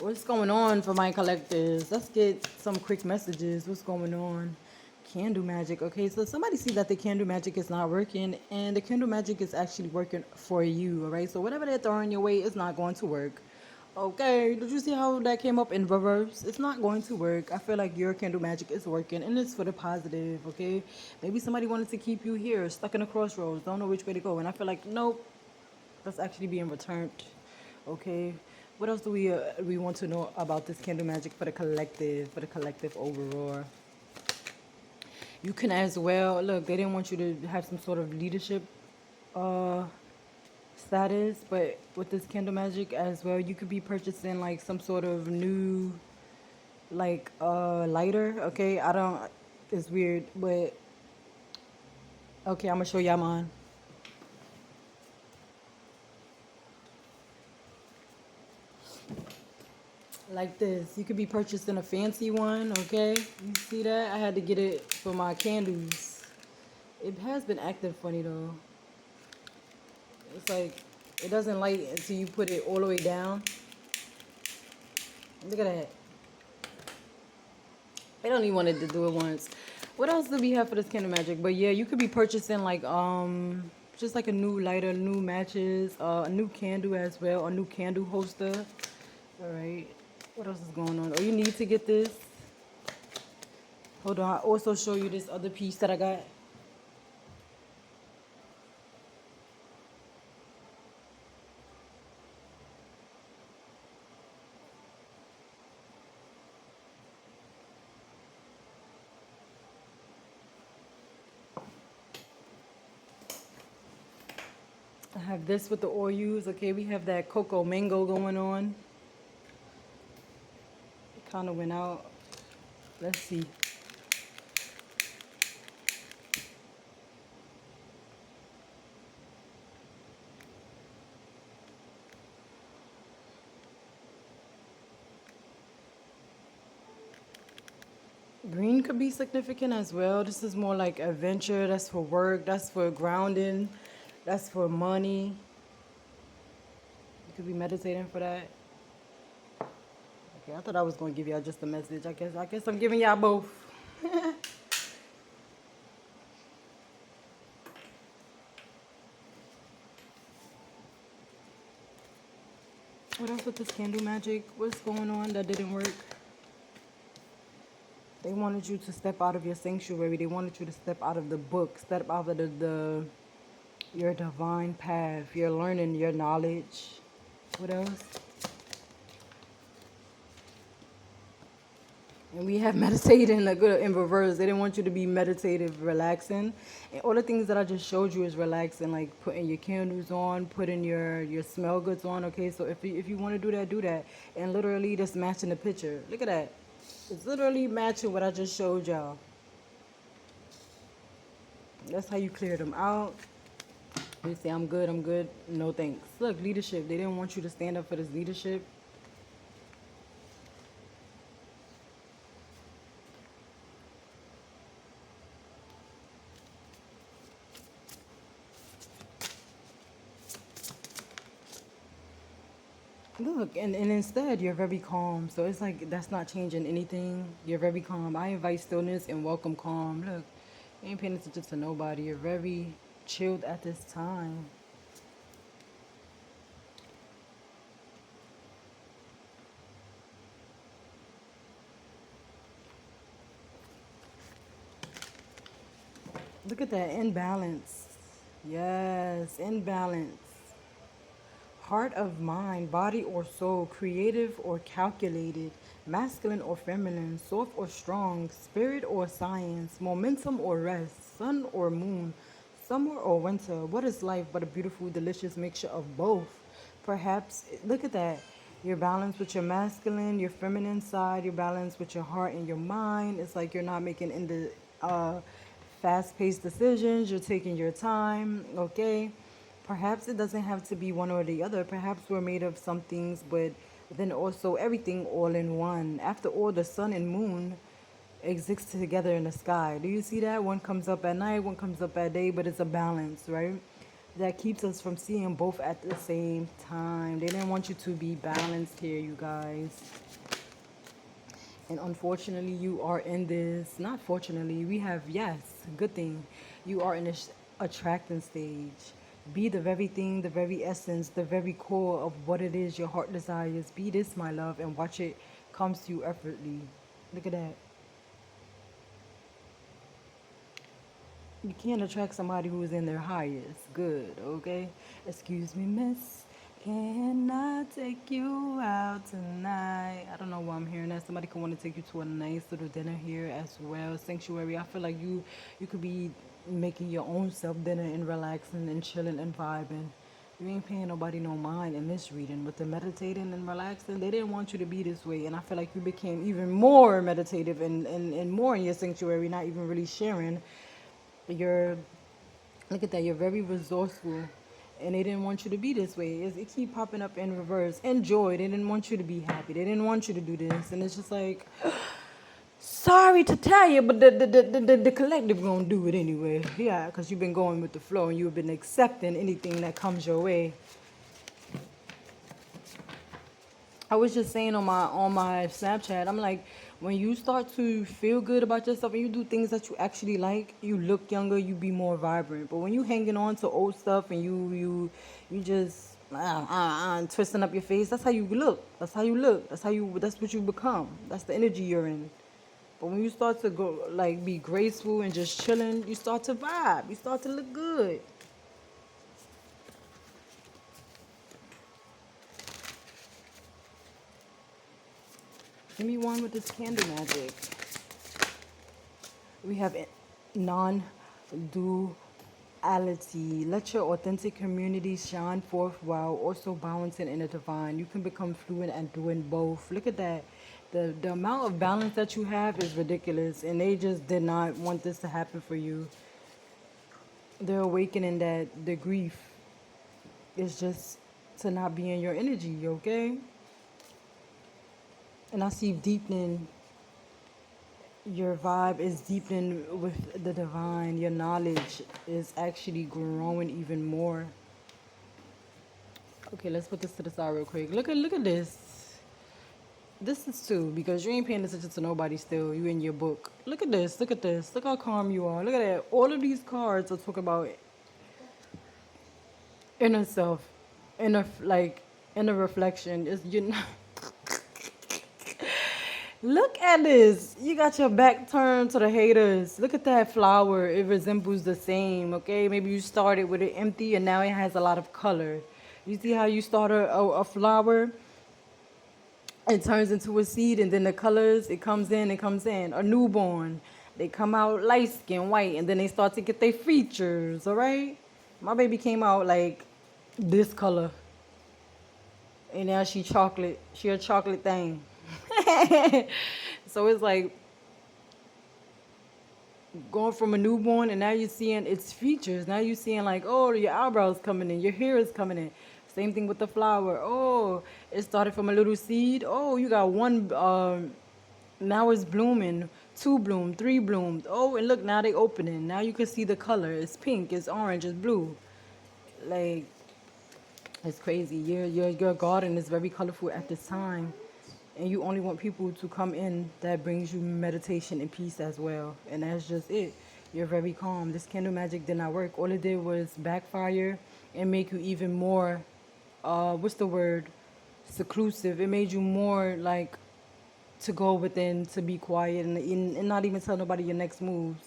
What's going on for my collectors? Let's get some quick messages. What's going on? Candle magic. Okay, so somebody sees that the candle magic is not working, and the candle magic is actually working for you. All right, so whatever they're throwing your way is not going to work. Okay, did you see how that came up in reverse? It's not going to work. I feel like your candle magic is working, and it's for the positive. Okay, maybe somebody wanted to keep you here, stuck in a crossroads, don't know which way to go, and I feel like nope, that's actually being returned. Okay. What else do we want to know about this candle magic for the collective overall? You can as well look. They didn't want you to have some sort of leadership uh, status, but with this candle magic as well, you could be purchasing like some sort of new like lighter. Okay, I don't. It's weird, but okay, I'm gonna show y'all mine. Like this. You could be purchasing a fancy one, okay? You see that? I had to get it for my candles. It has been acting funny though. It's like it doesn't light until you put it all the way down. Look at that. They don't even wanted to do it once. What else do we have for this candle magic? But yeah, you could be purchasing like just like a new lighter, new matches, a new candle as well, a new candle holster. All right. What else is going on? Oh, you need to get this. Hold on. I also show you this other piece that I got. I have this with the oils. Okay, we have that cocoa mango going on. It kind of went out. Let's see. Green could be significant as well. This is more like adventure. That's for work. That's for grounding. That's for money. You could be meditating for that. Okay, I thought I was going to give y'all just a message. I guess I'm giving y'all both. What else with this candle magic? What's going on that didn't work? They wanted you to step out of your sanctuary. They wanted you to step out of the book, step out of the your divine path, your learning, your knowledge. What else? And we have meditating like in reverse. They didn't want you to be meditative, relaxing. And all the things that I just showed you is relaxing, like putting your candles on, putting your smell goods on. Okay, so if you want to do that, do that. And literally just matching the picture. Look at that. It's literally matching what I just showed y'all. That's how you clear them out. They say, I'm good, I'm good. No thanks. Look, leadership. They didn't want you to stand up for this leadership. Look, and instead, you're very calm. So it's like that's not changing anything. You're very calm. I invite stillness and welcome calm. Look, you ain't paying attention to nobody. You're very chilled at this time. Look at that, in balance. Yes, in balance. Heart of mind, body or soul, creative or calculated, masculine or feminine, soft or strong, spirit or science, momentum or rest, sun or moon, summer or winter. What is life but a beautiful, delicious mixture of both? Perhaps, look at that. You're balanced with your masculine, your feminine side, you're balanced with your heart and your mind. It's like you're not making in the fast-paced decisions. You're taking your time, okay? Perhaps it doesn't have to be one or the other. Perhaps we're made of some things, but then also everything all in one. After all, the sun and moon exist together in the sky. Do you see that? One comes up at night, one comes up at day, but it's a balance, right? that keeps us from seeing both at the same time. They didn't want you to be balanced here, you guys. And unfortunately, you are in this, not fortunately, we have, yes, good thing. You are in this attracting stage. Be the very thing, the very essence, the very core of what it is your heart desires. Be this, my love, and watch it comes to you effortlessly. Look at that. You can't attract somebody who is in their highest good, okay? Excuse me, miss. Can I take you out tonight? I don't know why I'm hearing that. Somebody could want to take you to a nice little dinner here as well. Sanctuary. I feel like you could be making your own self dinner and relaxing and chilling and vibing. You ain't paying nobody no mind in this reading. With the meditating and relaxing, they didn't want you to be this way. And I feel like you became even more meditative and more in your sanctuary, not even really sharing. You're, look at that, you're very resourceful. And they didn't want you to be this way. It keep popping up in reverse. Enjoy. They didn't want you to be happy. They didn't want you to do this. And it's just like, sorry to tell you, but the collective gonna do it anyway. Yeah, because you've been going with the flow and you've been accepting anything that comes your way. I was just saying on my Snapchat, I'm like, when you start to feel good about yourself and you do things that you actually like, you look younger, you be more vibrant. But when you hanging on to old stuff and you just twisting up your face, that's how you look. That's how you look. That's what you become. That's the energy you're in. But when you start to go like be graceful and just chilling, you start to vibe. You start to look good. Give me one with this candle magic. We have non-duality. Let your authentic community shine forth while also balancing in the divine. You can become fluent and doing both. Look at that. The amount of balance that you have is ridiculous, and they just did not want this to happen for you. They're awakening that the grief is just to not be in your energy, okay? And I see deepening. Your vibe is deepening with the divine. Your knowledge is actually growing even more. Okay, let's put this to the side real quick. Look at this. This is too, because you ain't paying attention to nobody still. You in your book. Look at this. Look at this. Look how calm you are. Look at that. All of these cards are talking about inner self, inner reflection. Is you know. Look at this. You got your back turned to the haters. Look at that flower. It resembles the same, okay? Maybe you started with it empty and now it has a lot of color. You see how you start a flower? It turns into a seed and then the colors, it comes in. A newborn. They come out light skin, white, and then they start to get their features, all right? My baby came out like this color. And now she chocolate. She a chocolate thing. So it's like going from a newborn and now you're seeing its features. Now you're seeing like, oh, your eyebrows coming in, your hair is coming in. Same thing with the flower. Oh, it started from a little seed. Oh, you got one, now it's blooming. 2 bloom, 3 bloomed. Oh, and look, now they opening. Now you can see the color. It's pink, it's orange, it's blue. Like, it's crazy. Your garden is very colorful at this time. And you only want people to come in that brings you meditation and peace as well. And that's just it. You're very calm. This candle magic did not work. All it did was backfire and make you even more, what's the word? Seclusive. It made you more like to go within, to be quiet and not even tell nobody your next moves.